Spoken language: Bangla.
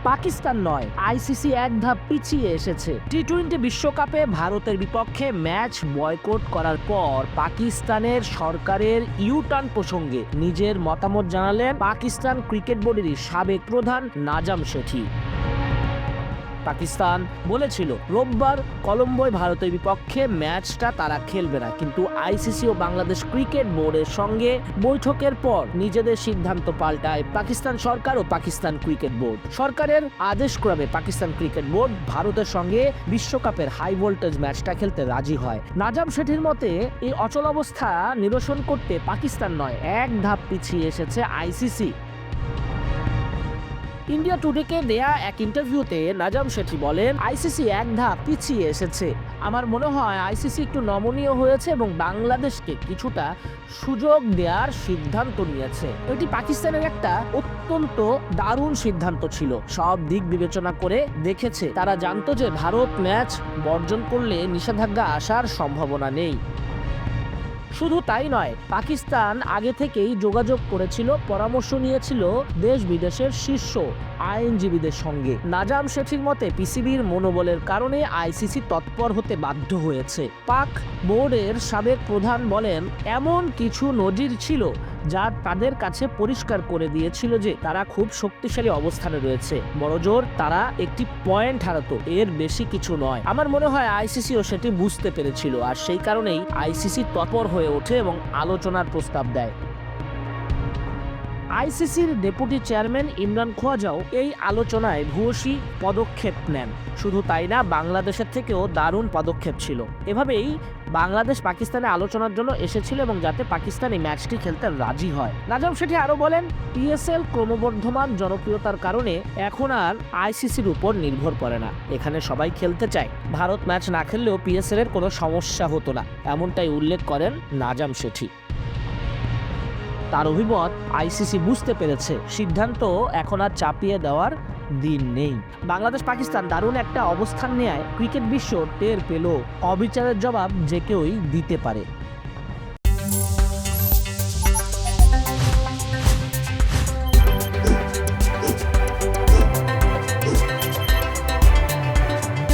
পাকিস্তান নয়, আইসিসি এক ধাপ পিছিয়ে এসেছে। টি-20 বিশ্বকাপে ভারতের বিপক্ষে ম্যাচ বয়কট করার পর পাকিস্তানের সরকারের ইউটার্ন প্রসঙ্গে নিজের মতামত জানালেন পাকিস্তান ক্রিকেট বোর্ডের সাবেক প্রধান নাজাম শেঠি। পাকিস্তান বলেছিল রোববার কলম্বোয় ভারতের বিপক্ষে ম্যাচটা তারা খেলবে না, কিন্তু আইসিসি ও বাংলাদেশ ক্রিকেট বোর্ডের সঙ্গে বৈঠকের পর নিজেদের সিদ্ধান্ত পাল্টায় পাকিস্তান সরকার ও পাকিস্তান ক্রিকেট বোর্ড। সরকারের আদেশক্রমে পাকিস্তান ক্রিকেট বোর্ড ভারতের সঙ্গে বিশ্বকাপের হাই ভোল্টেজ ম্যাচটা খেলতে রাজি হয়। নাজাম শেঠির মতে এই অচলাবস্থা নিরসন করতে পাকিস্তান নয়, এক ধাপ পিছিয়ে এসেছে আইসিসি। ইন্ডিয়া টুডেকে দেয়া এক ইন্টারভিউতে নাজাম শেঠি বলেন, আইসিসি এক ধাপ পিছিয়ে এসেছে। আমার মনে হয় আইসিসি একটু নমনীয় হয়েছে এবং বাংলাদেশকে কিছুটা সুযোগ দেওয়ার সিদ্ধান্ত নিয়েছে। এটি পাকিস্তানের একটা অত্যন্ত দারুণ সিদ্ধান্ত ছিল। সব দিক বিবেচনা করে দেখেছে। তারা জানতো যে ভারত ম্যাচ বর্জন করলে নিষেধাজ্ঞা আসার সম্ভাবনা নেই। শুধু তাই নয়, পাকিস্তান আগে থেকেই যোগাযোগ করেছিল, পরামর্শ নিয়েছিল দেশ বিদেশের শীর্ষ আইনজীবীদের সঙ্গে। নাজাম শেঠির মতে পিসিবির মনোবলের কারণে আইসিসি তৎপর হতে বাধ্য হয়েছে। পাক বোর্ডের সাবেক প্রধান বলেন, এমন কিছু নজির ছিল যা তাদের কাছে পরিষ্কার করে দিয়েছিল যে তারা খুব শক্তিশালী অবস্থানে রয়েছে। বড়জোর তারা একটি পয়েন্ট হারাতো, এর বেশি কিছু নয়। আমার মনে হয় আইসিসিও সেটি বুঝতে পেরেছিল, আর সেই কারণেই আইসিসি তৎপর হয়ে ওঠে এবং আলোচনার প্রস্তাব দেয়। আইসিসির ডেপুটি চেয়ারম্যান ইমরান খোয়াজাও এই আলোচনায় ভূয়সী পদক্ষেপ নেন। শুধু তাই না, বাংলাদেশের থেকেও দারুণ পদক্ষেপ ছিল। এভাবেই বাংলাদেশ পাকিস্তানে আলোচনার জন্য এসেছিল এবং যাতে পাকিস্তান এই ম্যাচটি খেলতে রাজি হয়। নাজাম শেঠি আরো বলেন, পিএসএল ক্রমবর্ধমান জনপ্রিয়তার কারণে এখন আর আইসিসির উপর নির্ভর করে না। এখানে সবাই খেলতে চায়। ভারত ম্যাচ না খেললেও পিএসএল এর কোনো সমস্যা হতো না, এমনটাই উল্লেখ করেন নাজাম শেঠি। তার অভিমত, আইসিসি বুঝতে পেরেছে সিদ্ধান্ত এখন আর চাপিয়ে দেওয়ার দিন নেই। বাংলাদেশ পাকিস্তান দারুণ একটা অবস্থান নেয় ক্রিকেট বিশ্ব টের পেল, অবিচারের জবাব যে কেউই দিতে পারে।